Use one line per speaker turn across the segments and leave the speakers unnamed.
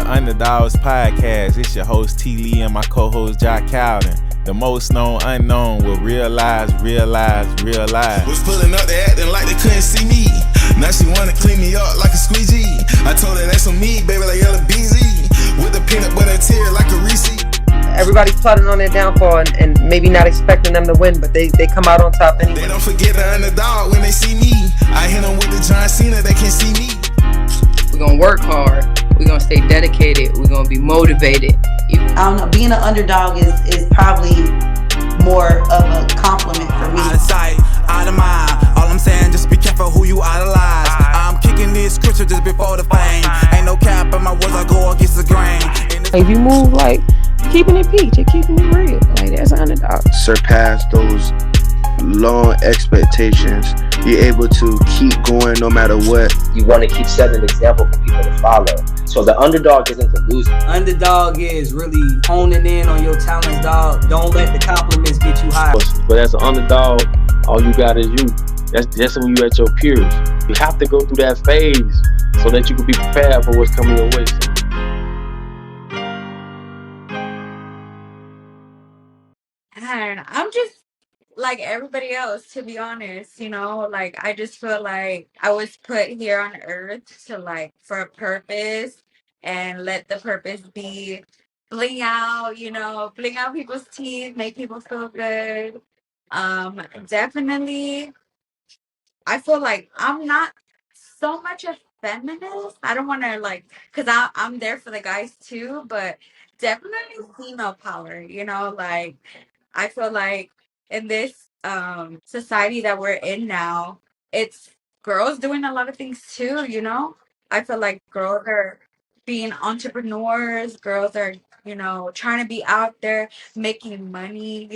Underdawgs Podcast. It's your host T. Lee and my co-host Jock Cowden. The most known unknown will realize.
Was pulling up, they acting like they couldn't see me. Now she wanna clean me up like a squeegee. I told her that's on me, baby, like yellow BZ. With the peanut butter tear like a Reese.
Everybody's plotting on their downfall and maybe not expecting them to win, but they come out on top anyway.
They don't forget the underdog when they see me. I hit them with the John Cena, they can't see me.
We're gonna work hard. We're gonna stay dedicated. We're gonna be motivated.
I don't know. Being an underdog is probably more of a compliment for me.
Out of sight, out of mind. All I'm saying, just be careful who you idolize. I'm kicking this scripture just before the fame. Ain't no cap in my words, I go against the grain.
If you move like keeping it peach and keeping it real, like that's an underdog.
Surpass those long expectations. You're able to keep going no matter what.
You want to keep setting an example for people to follow. So the underdog isn't the loser.
Underdog is really honing in on your talents, dog. Don't let the compliments get you high.
But as an underdog, all you got is you. That's when you at your peers. You have to go through that phase so that you can be prepared for what's coming your way.
And I'm just like everybody else, to be honest, like I just feel like I was put here on earth to like for a purpose and let the purpose be bling out, bling out people's teeth, make people feel good. Definitely I feel like I'm not so much a feminist. I don't want to like, cause I'm there for the guys too, but definitely female power. Like I feel like in this society that we're in now, it's girls doing a lot of things too. I feel like girls are being entrepreneurs. Girls are trying to be out there making money.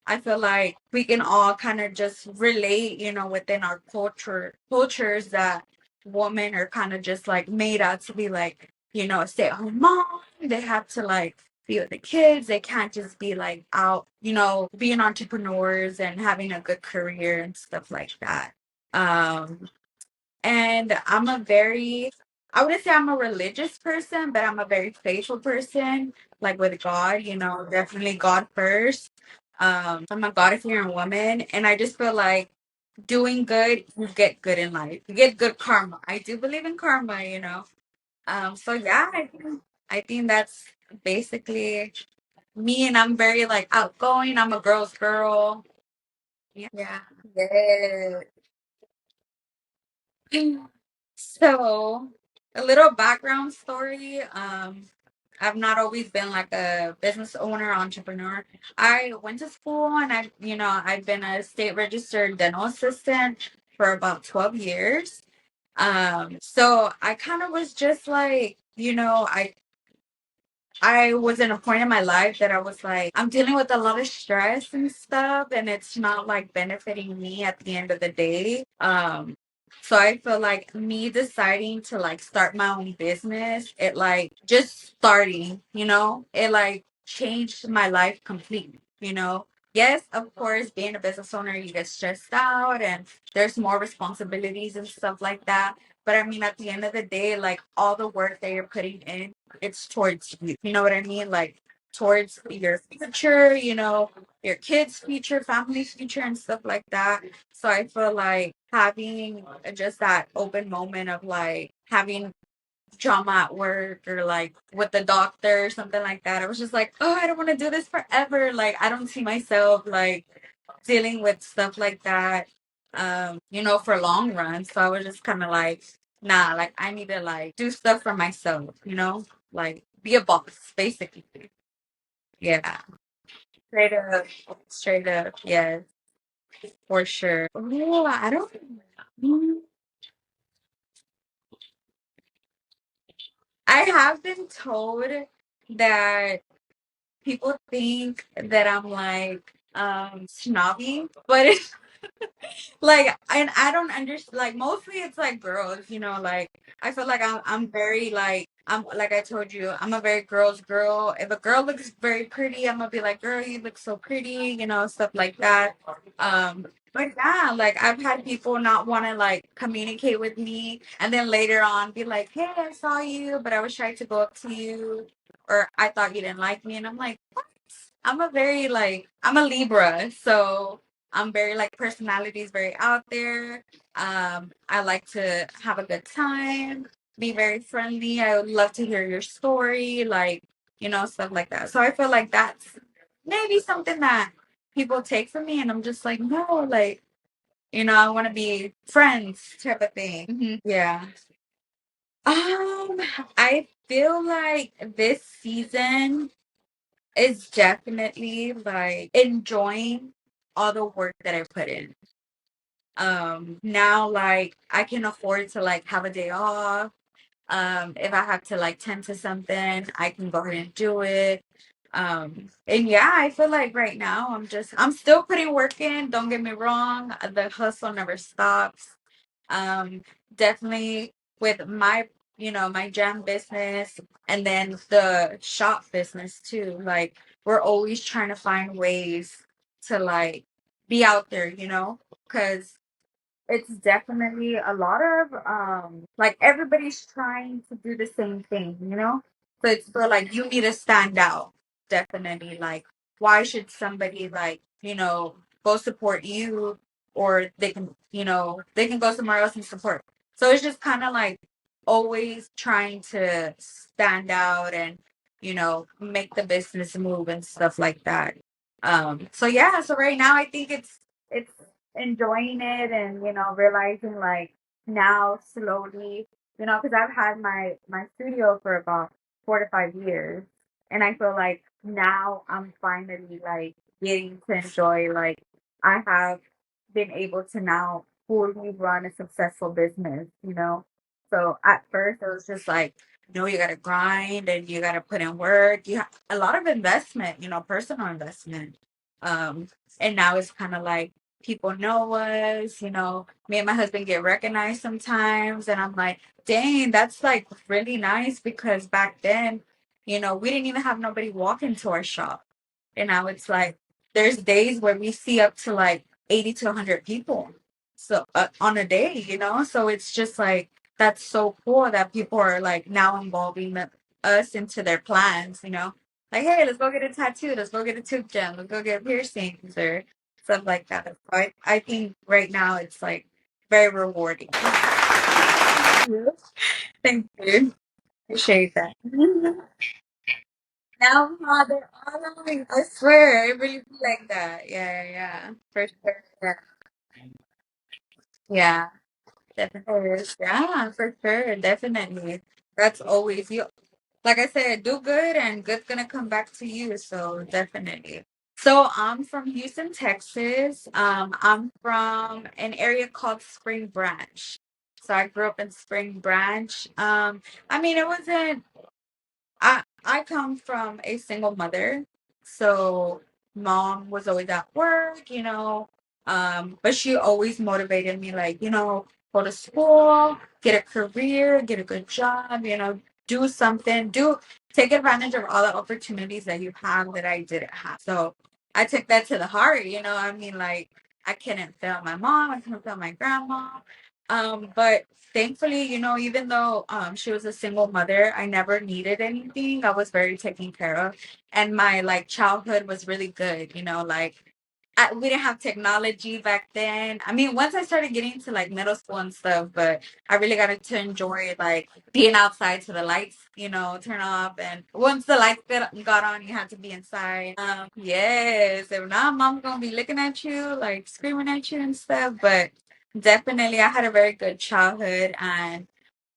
I feel like we can all kind of just relate, within our cultures that women are kind of just like made out to be like, a stay-at-home mom. They have to like be with the kids. They can't just be like out, being entrepreneurs and having a good career and stuff like that. And I wouldn't say I'm a religious person, but I'm a very faithful person, like with God, definitely God first. I'm a God-fearing woman, and I just feel like doing good, you get good in life. You get good karma. I do believe in karma. So yeah, I think that's basically me, and I'm very like outgoing. I'm a girl's girl. Yeah. Yeah. So, a little background story. I've not always been like a business owner, entrepreneur. I went to school and I've been a state registered dental assistant for about 12 years. So I kind of was just like, I was in a point in my life that I was like, I'm dealing with a lot of stress and stuff, and it's not like benefiting me at the end of the day. So I feel like me deciding to like start my own business, it like just starting, it like changed my life completely. Yes, of course, being a business owner, you get stressed out and there's more responsibilities and stuff like that. But I mean, at the end of the day, like all the work that you're putting in, it's towards you. You know what I mean? Like towards your future, your kids' future, family's future, and stuff like that. So I feel like having just that open moment of like having trauma at work or like with the doctor or something like that. I was just like, oh, I don't want to do this forever. Like I don't see myself like dealing with stuff like that, for long run. So I was just kind of like, nah, like I need to like do stuff for myself, like be a boss, basically. Yeah. Straight up, yes, for sure. Oh, I don't. mm, I have been told that people think that I'm like snobby, but Like, and I don't understand. Like, mostly it's like girls, like I feel like I'm very like I'm like I told you, I'm a very girl's girl. If a girl looks very pretty, I'm gonna be like, girl, you look so pretty, stuff like that. But yeah, like I've had people not want to like communicate with me, and then later on be like, hey, I saw you, but I was trying to go up to you, or I thought you didn't like me, and I'm like, what? I'm a Libra, so I'm very like personality is very out there. I like to have a good time, be very friendly. I would love to hear your story, like, stuff like that. So I feel like that's maybe something that people take from me, and I'm just like, no, like, I want to be friends type of thing. Yeah. I feel like this season is definitely like enjoying all the work that I put in. Now like I can afford to like have a day off. If I have to like tend to something, I can go ahead and do it. And yeah, I feel like right now I'm still putting work in, don't get me wrong. The hustle never stops. Um, Definitely with my jam business and then the shop business too. Like we're always trying to find ways to like be out there, because it's definitely a lot of like everybody's trying to do the same thing. So it's for like you need to stand out. Definitely. Like why should somebody like, go support you or they can go somewhere else and support. So it's just kind of like always trying to stand out and, make the business move and stuff like that. So yeah, so right now I think it's enjoying it and realizing like now slowly because I've had my studio for about 4 to 5 years, and I feel like now I'm finally like getting to enjoy like I have been able to now fully run a successful business. So at first it was just like you gotta grind and you gotta put in work, you have a lot of investment, personal investment. um and now it's kind of like people know us, me and my husband get recognized sometimes, and I'm like, dang, that's like really nice because back then, we didn't even have nobody walk into our shop. And now it's like there's days where we see up to like 80 to 100 people. So on a day, so it's just like that's so cool that people are like now involving us into their plans. Like, hey, let's go get a tattoo, let's go get a tooth gem, let's go get piercings or stuff like that. So I think right now it's like very rewarding. Thank you. Appreciate that. Now, Father, honoring, I swear, it really be like that. Yeah, yeah, yeah. For sure. Yeah, yeah, definitely. Yeah, for sure. Definitely. That's always you. Like I said, do good and good's gonna come back to you. So definitely. So I'm from Houston, Texas. I'm from an area called Spring Branch. So I grew up in Spring Branch. I mean, it wasn't I come from a single mother, so mom was always at work, but she always motivated me, like, go to school, get a career, get a good job, do something, take advantage of all the opportunities that you have that I didn't have. So I took that to the heart, I mean, like, I couldn't fail my mom, I couldn't fail my grandma. But thankfully, even though she was a single mother, I never needed anything. I was very taken care of. And my like childhood was really good, like we didn't have technology back then. I mean, once I started getting to like middle school and stuff, but I really got to enjoy like being outside to the lights, turn off. And once the lights got on, you had to be inside. Yes, if not, mom's gonna be looking at you, like screaming at you and stuff. But definitely, I had a very good childhood, and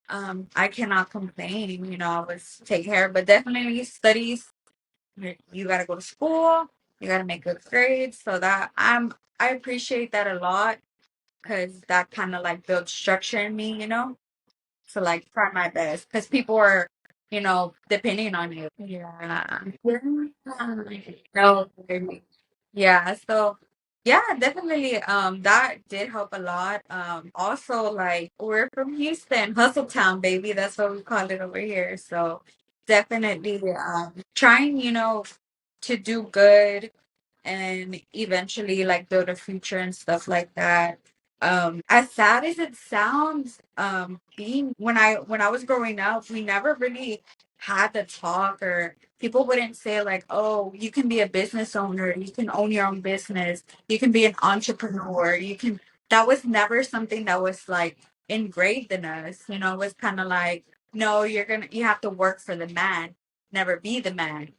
I cannot complain. I was taken care of, but definitely studies. You got to go to school. You got to make good grades. So that I appreciate that a lot because that kind of like builds structure in me. To like try my best because people are, depending on you. Yeah. Yeah. No. Yeah. So Yeah, definitely. That did help a lot. Also, like, we're from Houston, Hustle Town, baby. That's what we call it over here. So definitely, trying, to do good and eventually like build a future and stuff like that. As sad as it sounds, being when I was growing up, we never really had the talk, or people wouldn't say like, oh, you can be a business owner, you can own your own business, you can be an entrepreneur, you can. That was never something that was like engraved in us. It was kind of like, no, you have to work for the man, never be the man.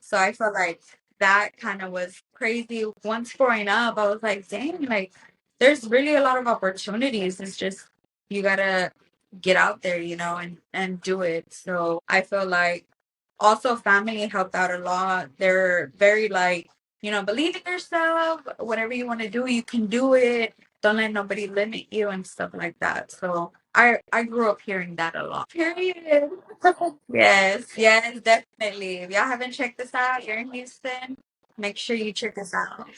So I felt like that kind of was crazy. Once growing up, I was like, dang, like there's really a lot of opportunities. It's just you gotta get out there, and do it. So I feel like also family helped out a lot. They're very like, believe in yourself. Whatever you want to do, you can do it. Don't let nobody limit you and stuff like that. So I grew up hearing that a lot. Period. Yes, yes, definitely. If y'all haven't checked this out, you're in Houston, make sure you check this out.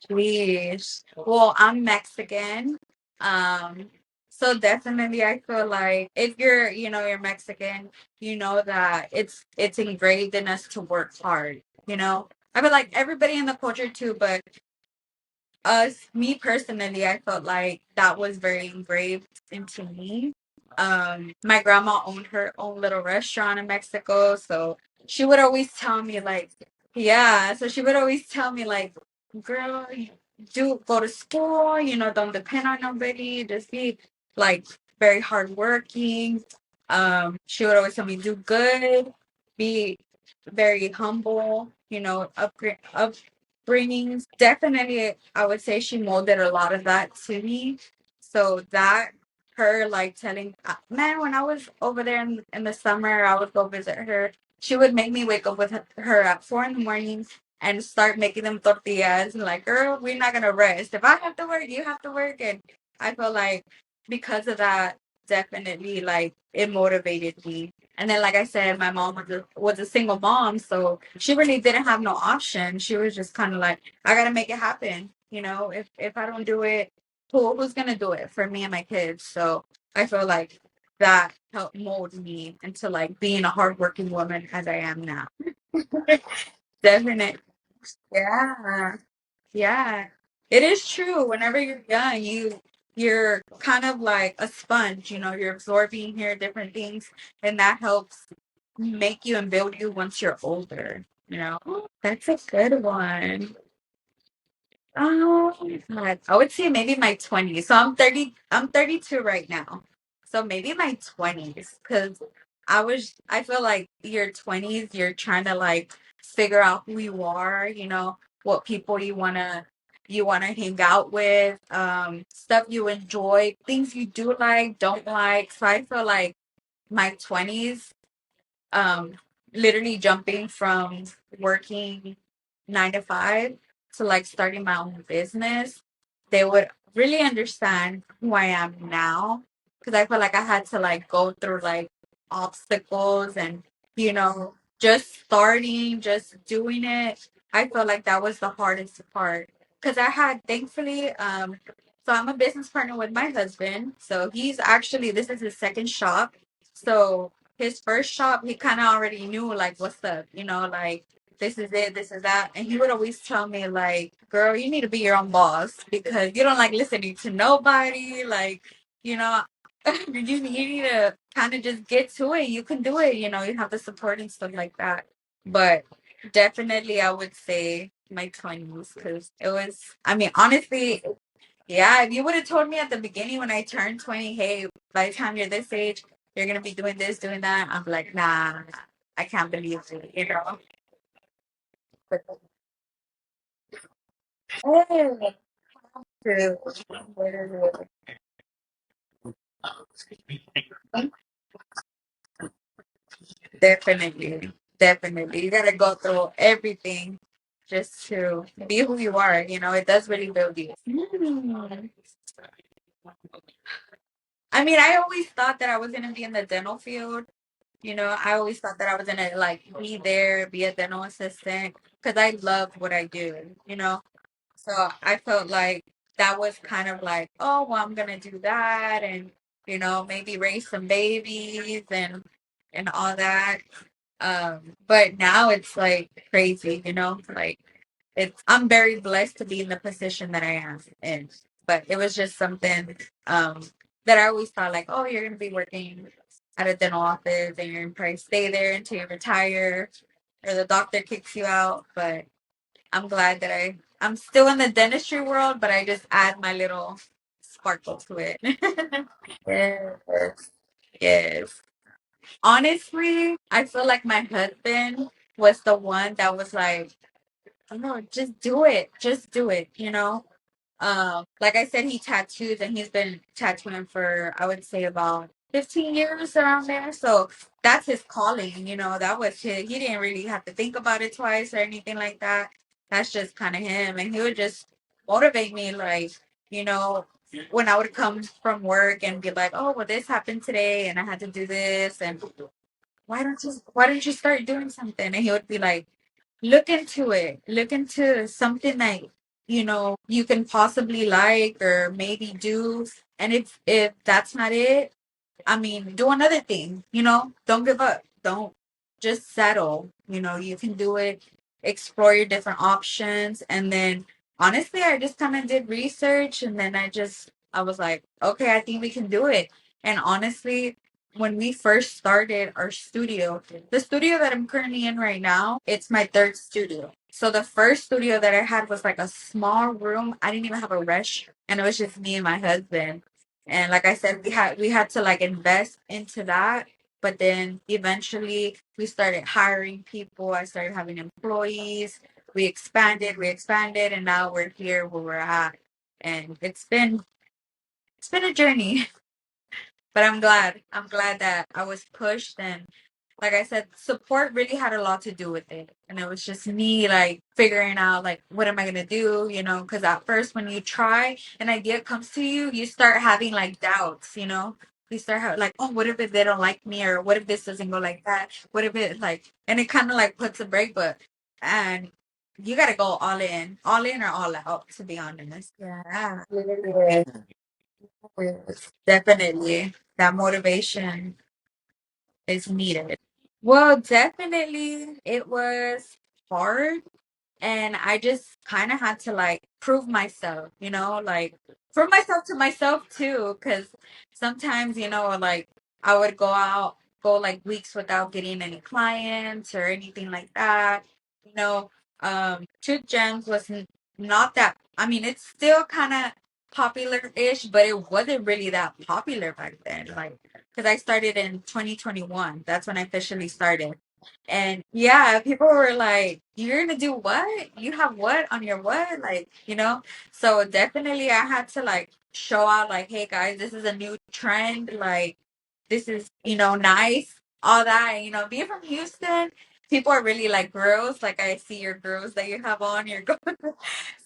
Please. Well, I'm Mexican. Um, so definitely I feel like if you're Mexican, you know that it's engraved in us to work hard. I feel like everybody in the culture too, but me personally, I felt like that was very engraved into me. My grandma owned her own little restaurant in Mexico, so she would always tell me like, yeah, so she would always tell me like, girl, do go to school, don't depend on nobody, just be like very hardworking. She would always tell me do good, be very humble, upbringings. Definitely, I would say she molded a lot of that to me. So that her like telling, man, when I was over there in the summer, I would go visit her. She would make me wake up with her at 4 in the morning and start making them tortillas. And like, girl, we're not gonna rest. If I have to work, you have to work. And I feel like because of that, definitely like it motivated me. And then, like I said, my mom was a single mom, so she really didn't have no option. She was just kind of like, I gotta make it happen. If I don't do it, who's gonna do it for me and my kids? So I feel like that helped mold me into like being a hardworking woman as I am now. Definitely. Yeah. Yeah. It is true. Whenever you're young, you're kind of like a sponge, you're absorbing here different things, and that helps make you and build you once you're older. That's a good one. Oh, God. I would say maybe my 20s. So I'm 32 right now. So maybe my 20s, because I feel like your 20s, you're trying to like figure out who you are, what people you wanna hang out with, stuff you enjoy, things you do like, don't like. So I feel like my 20s, um literally jumping from working 9 to 5 to like starting my own business, they would really understand who I am now, because I feel like I had to like go through like obstacles, and just starting, just doing it. I feel like that was the hardest part, because I had, thankfully, so I'm a business partner with my husband, so he's actually, this is his second shop. So his first shop, he kind of already knew like what's up, like this is it, this is that. And he would always tell me like, girl, you need to be your own boss, because you don't like listening to nobody. Like, you know, you need to kind of just get to it. You can do it, you have the support and stuff like that. But definitely I would say my 20s, because it was, I mean, honestly, yeah, if you would have told me at the beginning when I turned 20, hey, by the time you're this age, you're gonna be doing this, doing that, I'm like, nah, I can't believe it. But hey, true. Definitely, definitely. You gotta go through everything just to be who you are. It does really build you. Mm. I mean, I always thought that I was gonna be in the dental field. I always thought that I was gonna like be there, be a dental assistant. because I love what I do, you know? So I felt like that was kind of like, oh, well, I'm gonna do that and, maybe raise some babies and all that. But now it's like crazy, like I'm very blessed to be in the position that I am in. But it was just something that I always thought like, oh, you're gonna be working at a dental office and you're gonna probably stay there until you retire or the doctor kicks you out. But I'm glad that I'm still in the dentistry world, but I just add my little sparkle to it. Yes. Yes. Honestly, I feel like my husband was the one that was like, oh no, just do it. Just do it, like I said, he tattoos and he's been tattooing for I would say about 15 years around there. So that's his calling, that was he didn't really have to think about it twice or anything like that. That's just kind of him. And he would just motivate me like, you know, when I would come from work and be like, oh well this happened today and I had to do this and why don't you start doing something? And he would be like, look into it. Look into something that you can possibly like or maybe do. And if that's not it, I mean, do another thing, don't give up. Don't just settle. You can do it, explore your different options. And then honestly, I just kind of did research and then I was like, okay, I think we can do it. And honestly, when we first started our studio, the studio that I'm currently in right now, it's my third studio. So the first studio that I had was like a small room. I didn't even have a restroom, and it was just me and my husband. And like I said, we had to like invest into that. But then eventually we started hiring people. I started having employees. We expanded, and now we're here where we're at. And it's been a journey, but I'm glad. I'm glad that I was pushed and like I said, support really had a lot to do with it. And it was just me like figuring out like what am I gonna do, because at first when you try an idea comes to you, you start having like doubts, You start having like, oh, what if they don't like me or what if this doesn't go like that? What if it like and it kinda like puts a break, but and you gotta go all in or all out, to be honest. Yeah. Definitely. That motivation is needed. Well, definitely it was hard and I just kind of had to like prove myself, like prove myself to myself too cuz sometimes, like I would go like weeks without getting any clients or anything like that. You know, Truth Gems was not that I mean, it's still kind of popular-ish, but it wasn't really that popular back then. Like because I started in 2021. That's when I officially started. And yeah, people were like, "You're gonna do what? You have what on your what?" Like, So definitely I had to like show out like, "Hey guys, this is a new trend. Like this is, nice." All that, being from Houston, people are really like girls. Like I see your girls that you have on your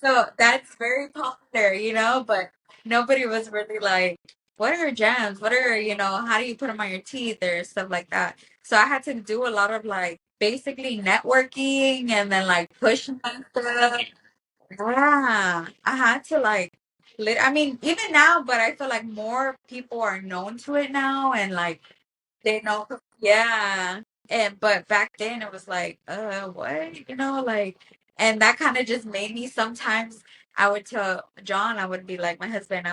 so that's very popular, but nobody was really like, what are gems? What are, how do you put them on your teeth or stuff like that? So I had to do a lot of like basically networking and then like push myself. Yeah, I had to like, I mean, even now, but I feel like more people are known to it now and like they know, yeah. And but back then it was like, what? Like, and that kind of just made me sometimes I would tell John, I would be like, my husband,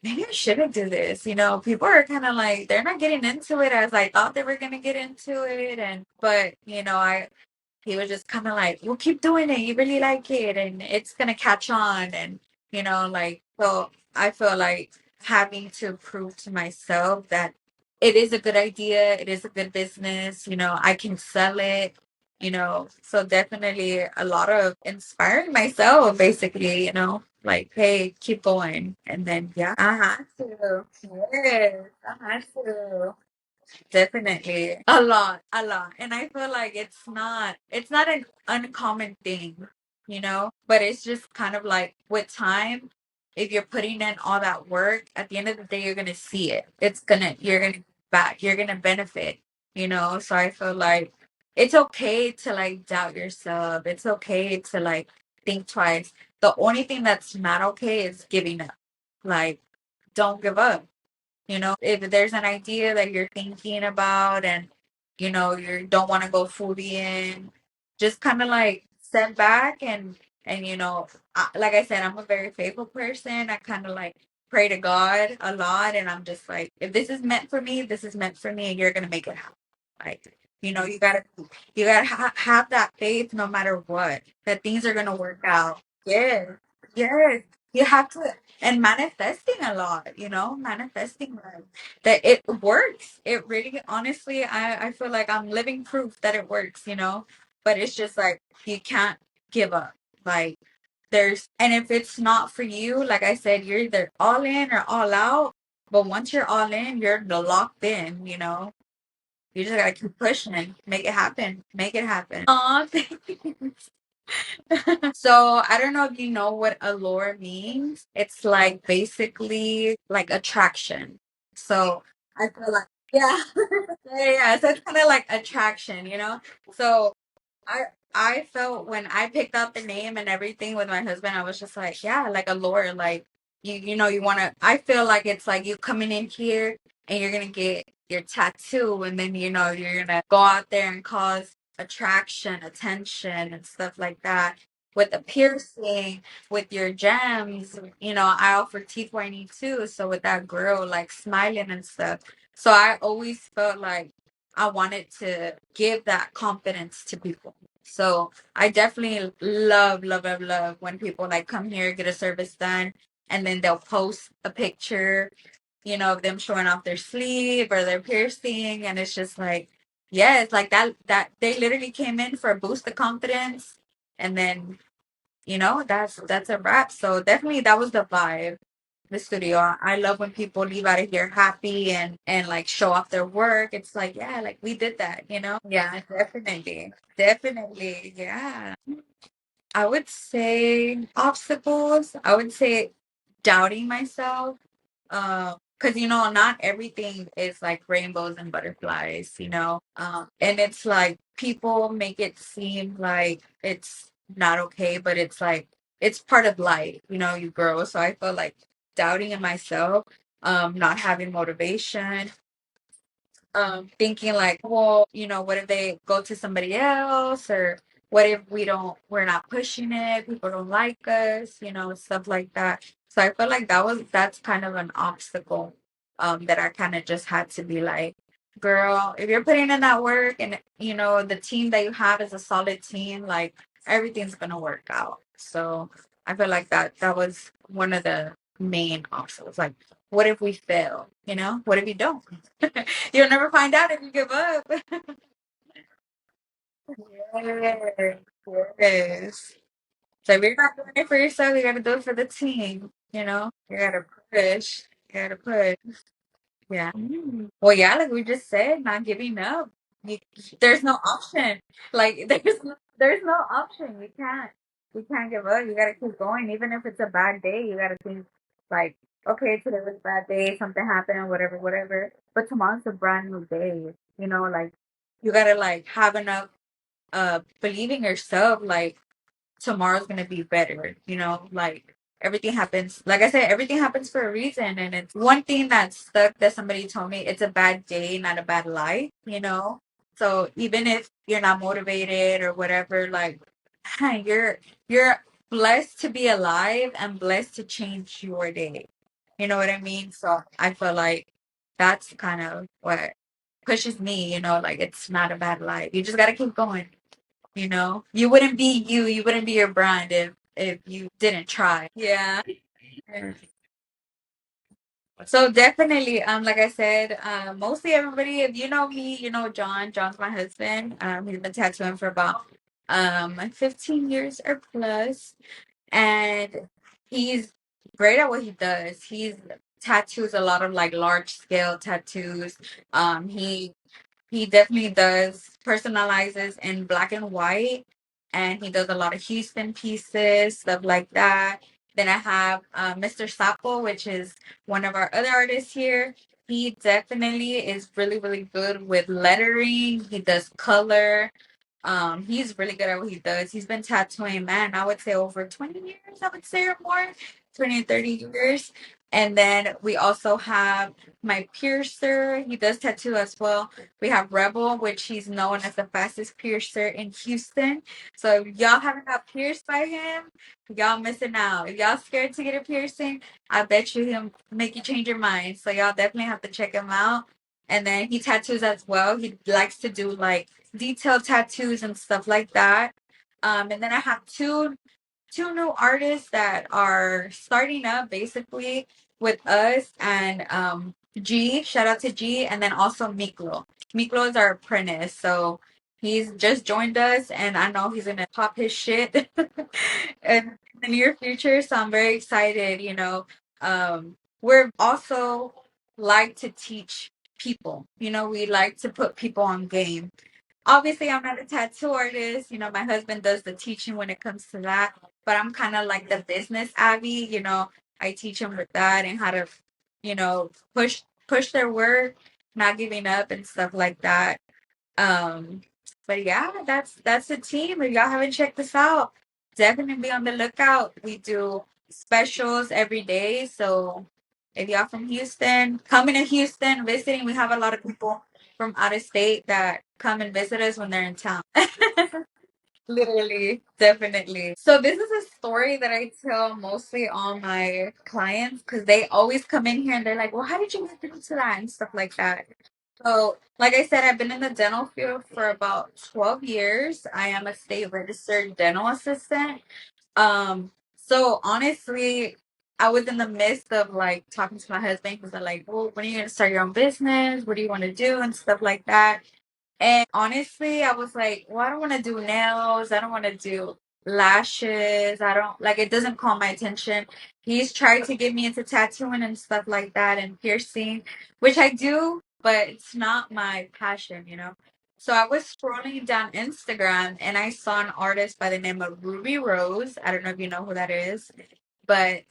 maybe I shouldn't do this. People are kind of like, they're not getting into it as I thought they were going to get into it. But, he was just kind of like, well, keep doing it. You really like it and it's going to catch on. And, like, so I feel like having to prove to myself that it is a good idea. It is a good business. I can sell it. So definitely a lot of inspiring myself, basically, like, hey, keep going. And then, yeah, I had to. Yes, I had to. Definitely. A lot, a lot. And I feel like it's not an uncommon thing, but it's just kind of like with time, if you're putting in all that work, at the end of the day, you're going to see it. You're going to back, you're going to benefit, So I feel like it's okay to like doubt yourself. It's okay to like think twice. The only thing that's not okay is giving up. Like, don't give up. If there's an idea that you're thinking about and you don't want to go fully in, just kind of like step back and like I said, I'm a very faithful person. I kind of like pray to God a lot, and I'm just like, if this is meant for me, this is meant for me, and you're gonna make it happen. Like, you gotta have that faith no matter what, that things are gonna work out. Yes, yes. You have to, and manifesting a lot, manifesting that it works. It really, honestly, I feel like I'm living proof that it works. But it's just like you can't give up. Like and if it's not for you, like I said, you're either all in or all out. But once you're all in, you're locked in. You just gotta keep pushing, make it happen, make it happen. Aw, thanks. So I don't know if you know what allure means. It's like basically like attraction. So I feel like, yeah, yeah. So it's kind of like attraction. So I I felt when I picked out the name and everything with my husband, I was just like, yeah, like allure, like you wanna. I feel like it's like you coming in here and you're gonna get your tattoo, and then you're gonna go out there and cause attraction, attention, and stuff like that. With the piercing, with your gems, I offer teeth whitening too. So with that girl like smiling and stuff. So I always felt like I wanted to give that confidence to people. So I definitely love, love, love, love when people like come here, get a service done, and then they'll post a picture, of them showing off their sleeve or their piercing, and it's just like, yeah, it's like that they literally came in for a boost of confidence, and then that's a wrap. So definitely that was the vibe. The studio. I love when people leave out of here happy and like show off their work. It's like, yeah, like we did that. Yeah, definitely. Definitely. Yeah. I would say obstacles. I would say doubting myself. Because not everything is like rainbows and butterflies. And it's like people make it seem like it's not okay, but it's like it's part of life. You grow. So I feel like doubting in myself, not having motivation, thinking like, well, what if they go to somebody else, or what if we're not pushing it, people don't like us, stuff like that. So I feel like that's kind of an obstacle, that I kind of just had to be like, girl, if you're putting in that work and the team that you have is a solid team, like everything's gonna work out. So I feel like that was one of the main obstacles. Like, what if we fail? What if you don't? You'll never find out if you give up. Yes, yes. So if you're not doing it for yourself, you gotta do it for the team. You gotta push. You gotta push. Yeah. Well, yeah, like we just said, not giving up. You, there's no option. Like there's no option. You can't give up. You gotta keep going, even if it's a bad day. You gotta think like, okay, today was a bad day. Something happened, whatever, whatever. But tomorrow's a brand new day. Like you gotta like have enough believing yourself. Like tomorrow's gonna be better. Like everything happens, like I said, everything happens for a reason, and it's one thing that stuck that somebody told me: it's a bad day, not a bad life. So even if you're not motivated or whatever, like you're blessed to be alive and blessed to change your day. You know what I mean? So I feel like that's kind of what pushes me, like it's not a bad life. You just gotta keep going. You wouldn't be you wouldn't be your brand if you didn't try. Yeah. Yeah. So definitely, like I said, mostly everybody, if you know me, you know John. John's my husband. He's been tattooing for about 15 years or plus, and he's great at what he does. He's tattoos a lot of like large scale tattoos. He definitely does personalizes in black and white, and he does a lot of Houston pieces, stuff like that. Then I have Mr. Sapo, which is one of our other artists here. he definitely is really, really good with lettering. He does color. He's really good at what he does. He's been tattooing, man, I would say over 20 years, I would say, or more, 20 to 30 years. And then we also have my piercer. He does tattoo as well. We have Rebel, which he's known as the fastest piercer in Houston. So if y'all haven't got pierced by him, y'all missing out. If y'all scared to get a piercing, I bet you he'll make you change your mind. So y'all definitely have to check him out. And then he tattoos as well. He likes to do like detailed tattoos and stuff like that. And then I have two new artists that are starting up basically with us, and G, shout out to G, and then also Miklo. Miklo is our apprentice, so he's just joined us, and I know he's gonna pop his shit in the near future. So I'm very excited. We're also like to teach people. We like to put people on game. Obviously, I'm not a tattoo artist. My husband does the teaching when it comes to that, but I'm kind of like the business Abby. I teach them with that and how to, push their work, not giving up and stuff like that. Um, but yeah, that's the team. If y'all haven't checked this out, definitely be on the lookout. We do specials every day. So if y'all from Houston, coming to Houston, visiting, we have a lot of people from out of state that come and visit us when they're in town. Literally, definitely. So this is a story that I tell mostly all my clients because they always come in here and they're like, "Well, how did you get into that?" and stuff like that. So, like I said, I've been in the dental field for about 12 years. I am a state registered dental assistant. So honestly, I was in the midst of like talking to my husband because they're like, "Well, when are you gonna start your own business? What do you want to do?" and stuff like that. And honestly, I was like, well, I don't want to do nails. I don't want to do lashes. I don't like it doesn't call my attention. He's tried to get me into tattooing and stuff like that and piercing, which I do, but it's not my passion. So I was scrolling down Instagram and I saw an artist by the name of Ruby Rose. I don't know if you know who that is, but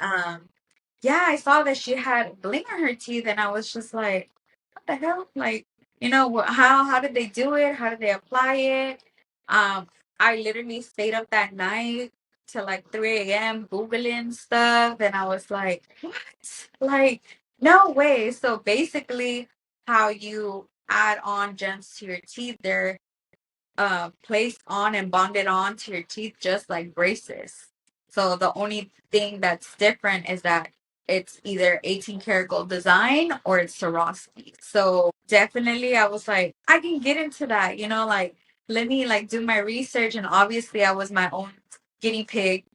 yeah, I saw that she had bling on her teeth and I was just like, what the hell? Like, how did they do it? How did they apply it? Um, I literally stayed up that night till like 3 a.m. Googling stuff, and I was like, what? Like, no way. So basically, how you add on gems to your teeth, they're placed on and bonded on to your teeth just like braces. So the only thing that's different is that it's either 18 karat gold design or it's Swarovski. So definitely I was like, I can get into that, like let me like do my research, and obviously I was my own guinea pig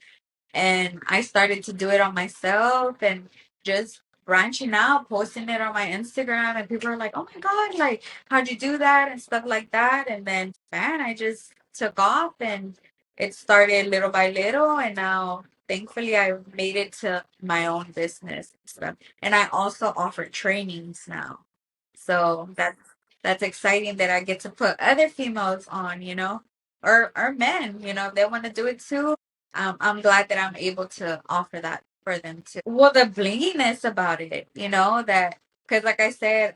and I started to do it on myself and just branching out, posting it on my Instagram, and people are like, "Oh my God, like how'd you do that?" and stuff like that. And then, man, I just took off, and it started little by little, and now thankfully I made it to my own business and stuff. And I also offer trainings now, so that's exciting that I get to put other females on, or men, if they want to do it too. I'm glad that I'm able to offer that for them too. Well, the blinginess about it, that because like I said,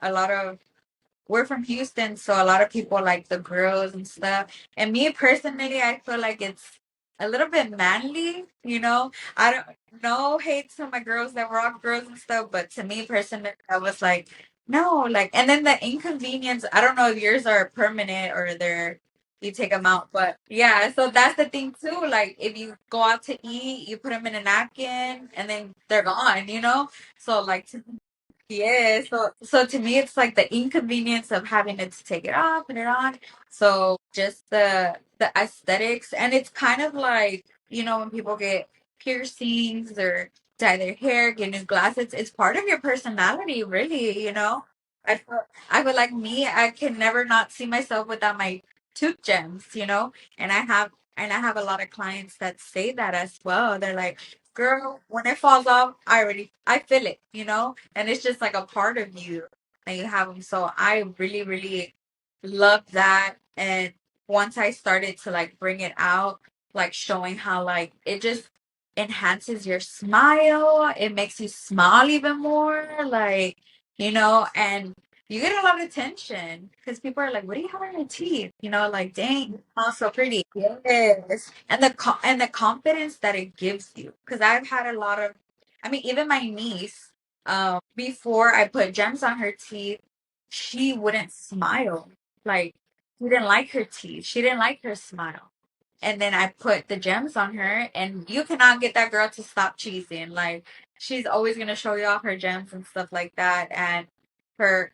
we're from Houston, so a lot of people like the girls and stuff. And me personally, I feel like it's a little bit manly, I don't know, hate to my girls that rock girls and stuff, but to me personally, I was like, no, like, and then the inconvenience, I don't know if yours are permanent or you take them out, but yeah, so that's the thing too. Like, if you go out to eat, you put them in a napkin and then they're gone. So, like, yeah, so to me it's like the inconvenience of having to take it off, put it on. So just the aesthetics, and it's kind of like, when people get piercings or dye their hair, get new glasses, it's part of your personality, really. I feel like me, I can never not see myself without my tooth gems. And I have a lot of clients that say that as well. They're like, girl, when it falls off, I feel it. And it's just like a part of you that you have them. So I really, really love that. And once I started to like bring it out, like showing how like it just enhances your smile, it makes you smile even more. Like and you get a lot of attention because people are like, "What do you have on your teeth?" Like, "Dang, you smell so pretty." Yes, and the confidence that it gives you. Because I've had a lot of, I mean, even my niece, before I put gems on her teeth, she wouldn't smile. Like, she didn't like her teeth. She didn't like her smile. And then I put the gems on her, and you cannot get that girl to stop cheesing. Like, she's always gonna show you off her gems and stuff like that. And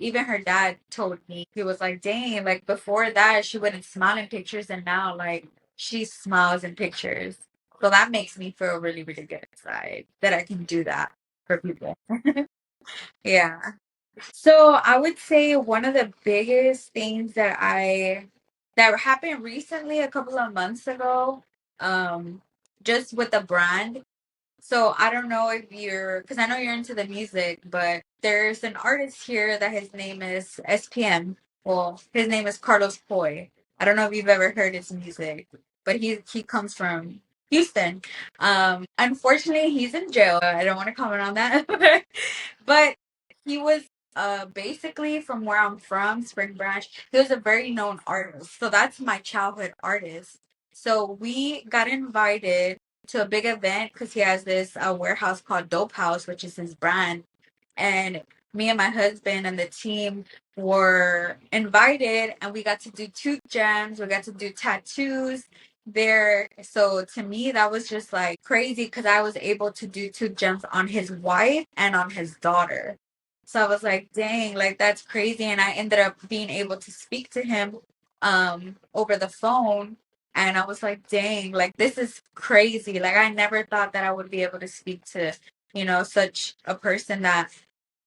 even her dad told me, he was like, "Dang, like before that she wouldn't smile in pictures, and now like she smiles in pictures." So that makes me feel really, really good inside that I can do that for people. Yeah. So I would say one of the biggest things that happened recently, a couple of months ago, um, just with the brand. So I don't know if because I know you're into the music, but there's an artist here that his name is SPM. Well, his name is Carlos Coy. I don't know if you've ever heard his music, but he comes from Houston. Unfortunately, he's in jail. I don't want to comment on that, but he was basically from where I'm from, Spring Branch. He was a very known artist, so that's my childhood artist. So we got invited to a big event because he has this warehouse called Dope House, which is his brand. And me and my husband and the team were invited, and we got to do tooth gems. We got to do tattoos there. So to me, that was just like crazy because I was able to do tooth gems on his wife and on his daughter. So I was like, dang, like that's crazy. And I ended up being able to speak to him over the phone. And I was like, dang, like this is crazy. Like I never thought that I would be able to speak to, such a person that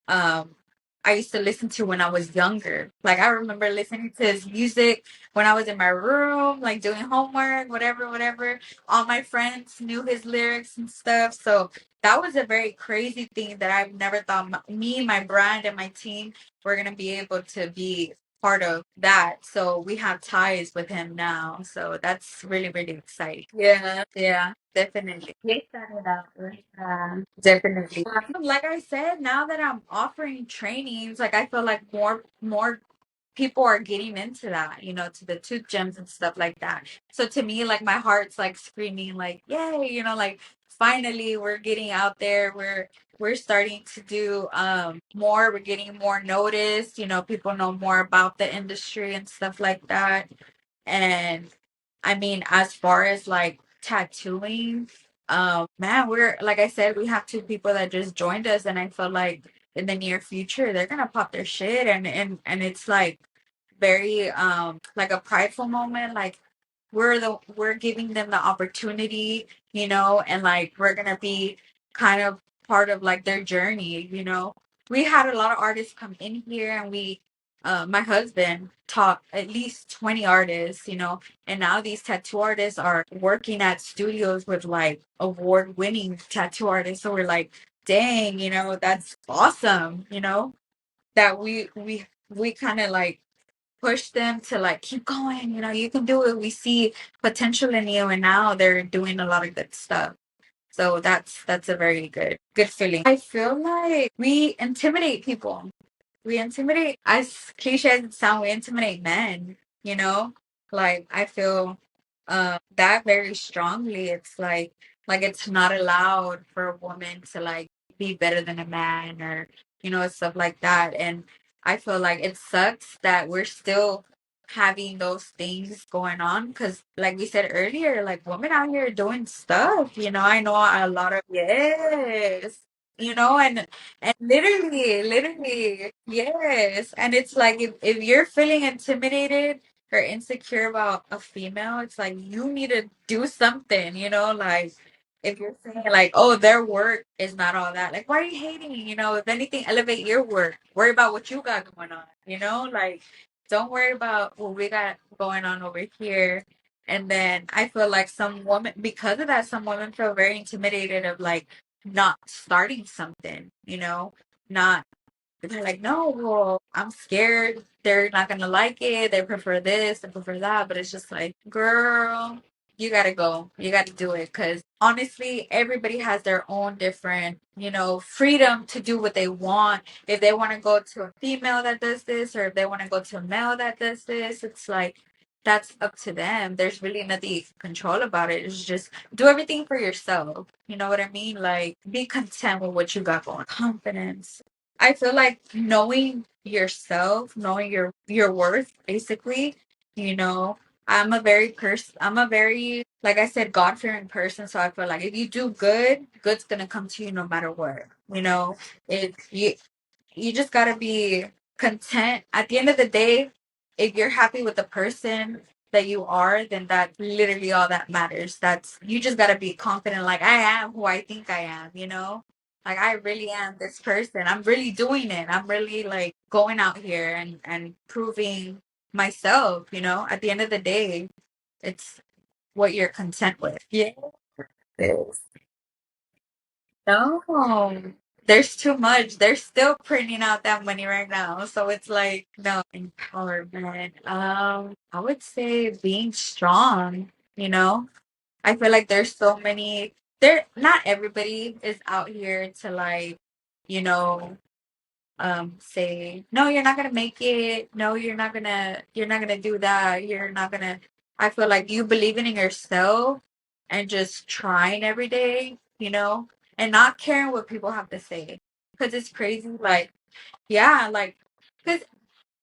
um I used to listen to when I was younger. Like I remember listening to his music when I was in my room, like doing homework, whatever, whatever. All my friends knew his lyrics and stuff. So that was a very crazy thing that I've never thought me, my brand, and my team were gonna be able to be part of that. So we have ties with him now. So that's really, really exciting. Yeah, yeah, definitely. Yes, started out. Definitely. Like I said, now that I'm offering trainings, like I feel like more people are getting into that, to the tooth gems and stuff like that. So to me, like my heart's like screaming, like, yay, like finally we're getting out there. We're starting to do more, we're getting more noticed, people know more about the industry and stuff like that. And I mean, as far as like tattooing, man, we're like I said, we have two people that just joined us, and I feel like in the near future they're gonna pop their shit, and it's like very like a prideful moment. Like we're giving them the opportunity, and like we're gonna be kind of part of like their journey. We had a lot of artists come in here, and my husband taught at least 20 artists, and now these tattoo artists are working at studios with like award winning tattoo artists. So we're like, dang, that's awesome, that we kind of like push them to like keep going, you can do it. We see potential in you, and now they're doing a lot of good stuff. So that's a very good feeling. I feel like we intimidate people. We intimidate, as cliche as it sounds, we intimidate men, like I feel that very strongly. It's like it's not allowed for a woman to like be better than a man, or stuff like that. And I feel like it sucks that we're still having those things going on, because like we said earlier, like women out here doing stuff. I know a lot of, yes, and literally, yes. And it's like if you're feeling intimidated or insecure about a female, it's like you need to do something, like if you're saying like, oh, their work is not all that, like why are you hating? If anything, elevate your work. Worry about what you got going on, like don't worry about what we got going on over here. And then I feel like some women, because of that, some women feel very intimidated of like not starting something, not, they're like, no, well, I'm scared they're not gonna like it. They prefer this, they prefer that. But it's just like, girl, you gotta go. You gotta do it. Because honestly, everybody has their own different, freedom to do what they want. If they want to go to a female that does this, or if they want to go to a male that does this, it's like that's up to them. There's really nothing you can control about it. It's just do everything for yourself. You know what I mean? Like be content with what you got going. Confidence. I feel like knowing yourself, knowing your worth, basically, you know, I'm a very, like I said, God fearing person. So I feel like if you do good, good's gonna come to you no matter what. If you just gotta be content. At the end of the day, if you're happy with the person that you are, then that's literally all that matters. That's you just gotta be confident, like I am who I think I am. Like I really am this person. I'm really doing it. I'm really like going out here and proving myself. At the end of the day, it's what you're content with. Yeah. Yes. No, there's too much. They're still printing out that money right now. So it's like, no, empowerment. I would say being strong. I feel like there's so many not everybody is out here to like, you know, say no, you're not gonna make it, no, you're not gonna do that, you're not gonna. I feel like you believing in yourself and just trying every day, and not caring what people have to say, because it's crazy, like, yeah, like, because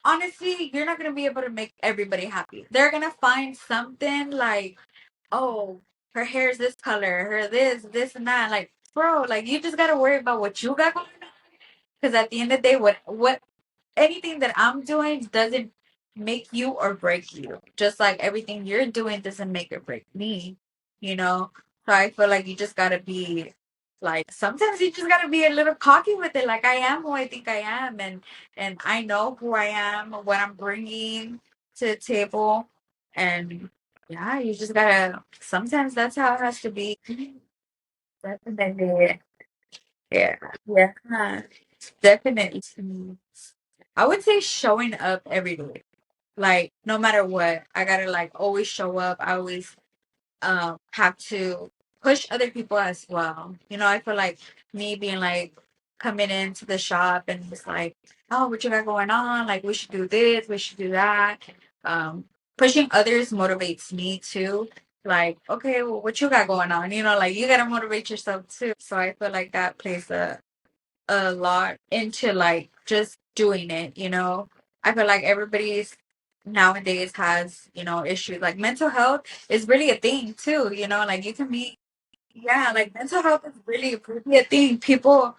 honestly you're not gonna be able to make everybody happy. They're gonna find something like, oh, her hair is this color, her this and that, like, bro, like, you just gotta worry about what you got going on, because at the end of the day, what anything that I'm doing doesn't make you or break you. Just like everything you're doing doesn't make or break me, you know? So I feel like you just gotta be like, sometimes you just gotta be a little cocky with it. Like I am who I think I am, and I know who I am, what I'm bringing to the table, and yeah, you just gotta. Sometimes that's how it has to be. Definitely, yeah, yeah, definitely. I would say showing up every day. Like no matter what, I gotta like always show up. I always have to push other people as well. I feel like me being like coming into the shop and just like, oh, what you got going on? Like we should do this, we should do that. Pushing others motivates me too. Like, okay, well, what you got going on? Like you gotta motivate yourself too. So I feel like that plays a lot into like just doing it. I feel like everybody's nowadays has, issues like mental health is really a thing too, like you can be, yeah, like mental health is really a thing. People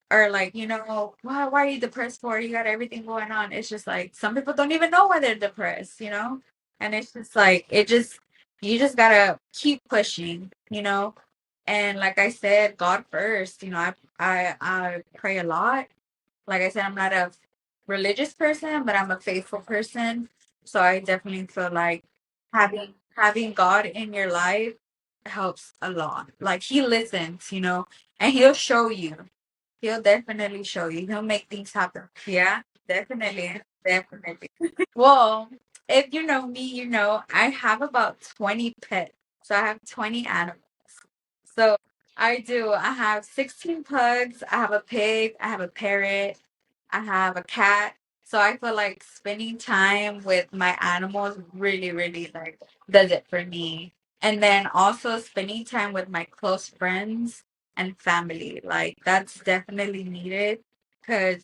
are like, why are you depressed for? You got everything going on. It's just like some people don't even know why they're depressed. And it's just like you just gotta keep pushing. And like I said, God first. I pray a lot. Like I said, I'm not a religious person, but I'm a faithful person. So I definitely feel like having God in your life helps a lot. Like he listens, and he'll show you. He'll definitely show you. He'll make things happen. Yeah, definitely. Definitely. Well, if you know me, I have about 20 pets. So I have 20 animals. So I do. I have 16 pugs. I have a pig. I have a parrot. I have a cat. So I feel like spending time with my animals really, really like does it for me. And then also spending time with my close friends and family. Like that's definitely needed. Cause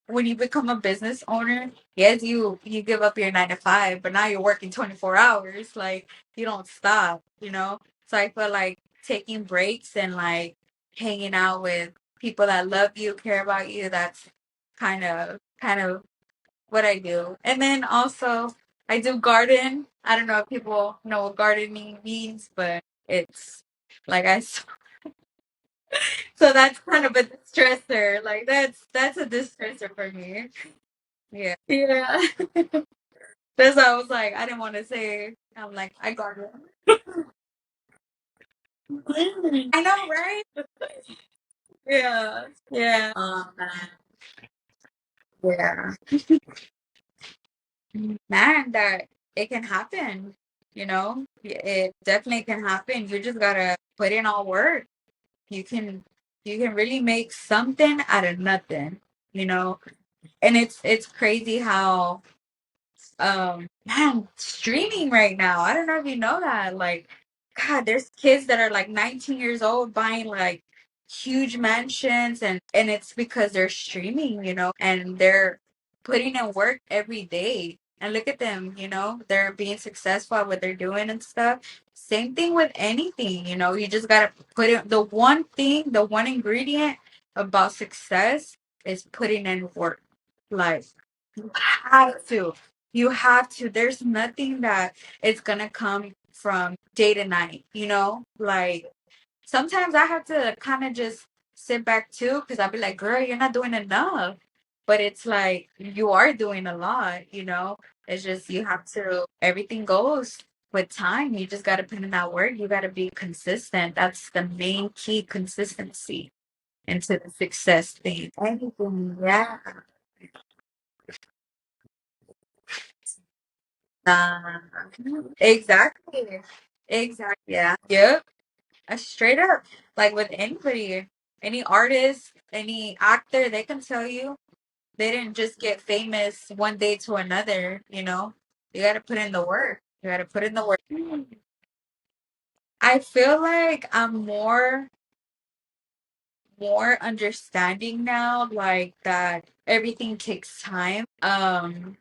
when you become a business owner, yes, you give up your 9 to 5, but now you're working 24 hours. Like you don't stop. So I feel like taking breaks and like hanging out with people that love you, care about you, that's kind of what I do. And then also I do garden. I don't know if people know what gardening means, but it's like so that's kind of a distressor. Like that's a distressor for me. Yeah. Yeah. That's why I was like, I didn't want to say. I'm like, I garden. I know, right? Yeah. Yeah. Yeah. Man, that it can happen. It definitely can happen. You just gotta put in all work. You can really make something out of nothing, you know? And it's crazy how man, streaming right now. I don't know if you know that. Like, God, there's kids that are like 19 years old buying like huge mansions, and it's because they're streaming, and they're putting in work every day. And look at them, they're being successful at what they're doing and stuff. Same thing with anything, you just gotta put in the one thing, the one ingredient about success is putting in work. Like, you have to. You have to. There's nothing that is gonna come from day to night, Like, sometimes I have to kind of just sit back too, because I'll be like, girl, you're not doing enough. But it's like you are doing a lot. It's just you have to, everything goes with time. You just gotta put in that work. You gotta be consistent. That's the main key, consistency into the success thing. Anything, yeah. Nah. Exactly. Exactly. Yeah. Yep. Straight up. Like with anybody, any artist, any actor, they can tell you they didn't just get famous one day to another. You gotta put in the work. You gotta put in the work. I feel like I'm more understanding now, like that everything takes time. And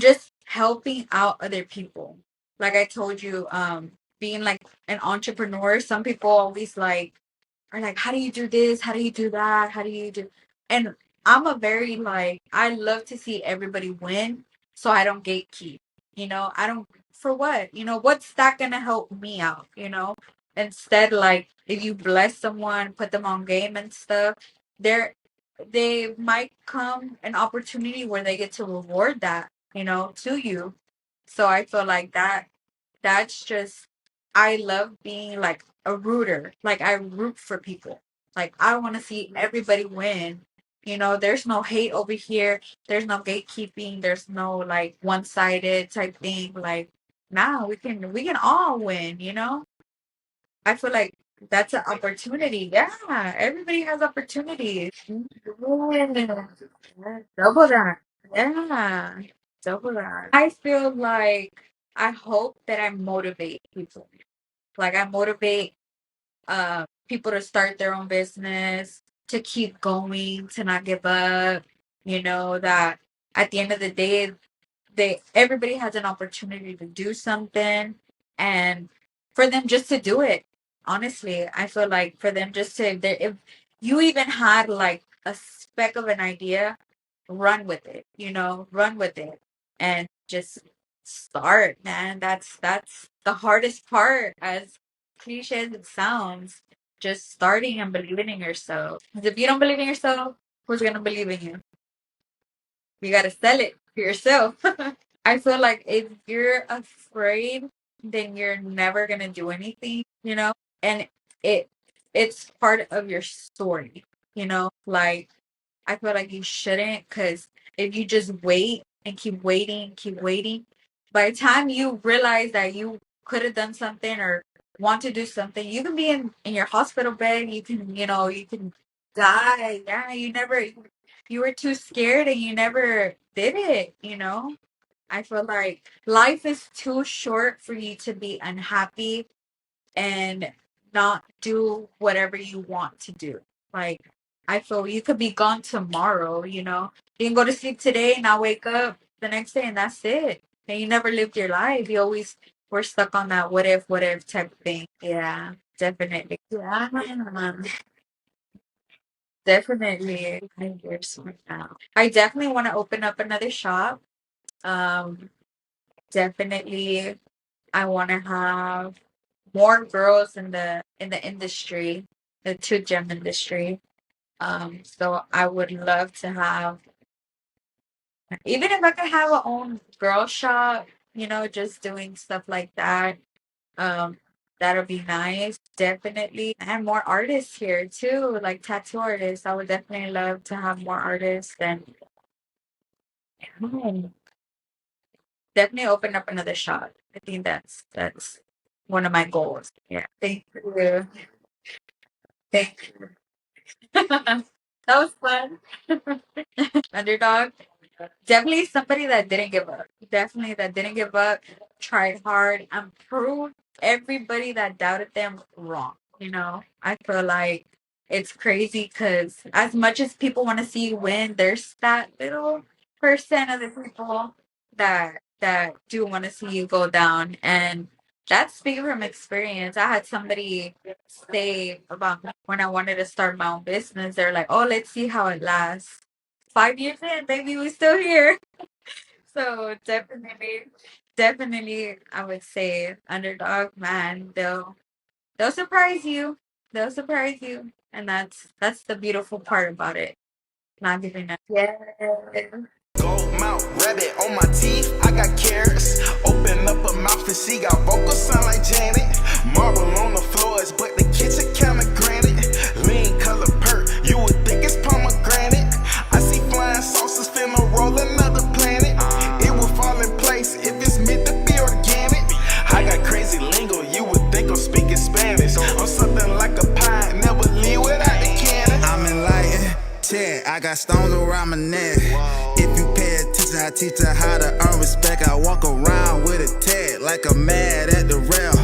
just helping out other people. Like I told you, being like an entrepreneur, some people always like are like, how do you do this? How do you do that? How do you do? And I'm a very like, I love to see everybody win, so I don't gatekeep. I don't, for what? What's that gonna help me out? Instead, like if you bless someone, put them on game and stuff, there they might come an opportunity where they get to reward that, to you. So I feel like that's just, I love being like a rooter. Like I root for people. Like I want to see everybody win. There's no hate over here. There's no gatekeeping. There's no like one-sided type thing. Like, nah, we can all win. I feel like that's an opportunity. Yeah, everybody has opportunities. Yeah. Double that. Yeah. Double that. I feel like I hope that I motivate people. Like I motivate people to start their own business, to keep going, to not give up. That at the end of the day, everybody has an opportunity to do something, and for them just to do it. Honestly, I feel like for them just to, if you even had like a speck of an idea, run with it, run with it, and just start, man. That's the hardest part, as cliche as it sounds. Just starting and believing in yourself, because if you don't believe in yourself, who's gonna believe in you? You gotta sell it for yourself. I feel like if you're afraid, then you're never gonna do anything. And it it's part of your story. Like I feel like you shouldn't, because if you just wait and keep waiting, by the time you realize that you could have done something or want to do something, you can be in your hospital bed, you can die. Yeah, you were too scared and you never did it. I feel like life is too short for you to be unhappy and not do whatever you want to do. Like, I feel you could be gone tomorrow. You can go to sleep today and not wake up the next day, and that's it. And you never lived your life. You always were stuck on that what if type thing. Yeah, definitely. Yeah, definitely. 5 years from now. I definitely want to open up another shop. Um, Definitely I want to have more girls in the industry, the two gem industry. So I would love to have, even if I could have a own girl shop, just doing stuff like that. Um, that'll be nice, definitely. And more artists here too, like tattoo artists. I would definitely love to have more artists, and definitely open up another shop. I think that's one of my goals. Yeah. Thank you. Thank you. That was fun. Underdog. Definitely somebody that didn't give up. Definitely that didn't give up, tried hard, and proved everybody that doubted them wrong. You know, I feel like it's crazy because as much as people want to see you win, there's that little percent of the people that do want to see you go down. And that's speaking from experience. I had somebody say about me when I wanted to start my own business. They're like, "Oh, let's see how it lasts." 5 years in, baby, we still here. So definitely, I would say Underdog, man. They'll surprise you. They'll surprise you, and that's the beautiful part about it. Not giving up. Yeah.
Gold mouth, rabbit on my teeth, I got carrots. Open up her mouth and she got vocals sound like Janet. Marble on the floors, but the kitchen kinda granite. Lean color perk, you would think it's pomegranate. I see flying saucers finna roll another planet. It will fall in place if it's meant to be organic. I got crazy lingo, you would think I'm speaking Spanish. I'm something like a pie, never leave without the cannon.
I'm enlightened, check, I got stones around my neck. If you pay attention, I teach her how to earn respect. I walk around with a tag like I'm mad at the rail.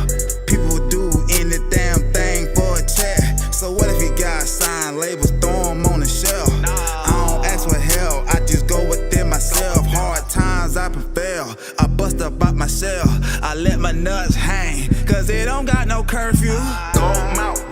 People do any damn thing for a check. So what if you got signed labels, throw them on the shelf? I don't ask for help, I just go within myself. Hard times I prevail, I bust up out my shell. I let my nuts hang, cause it don't got no curfew.
Gold mouth,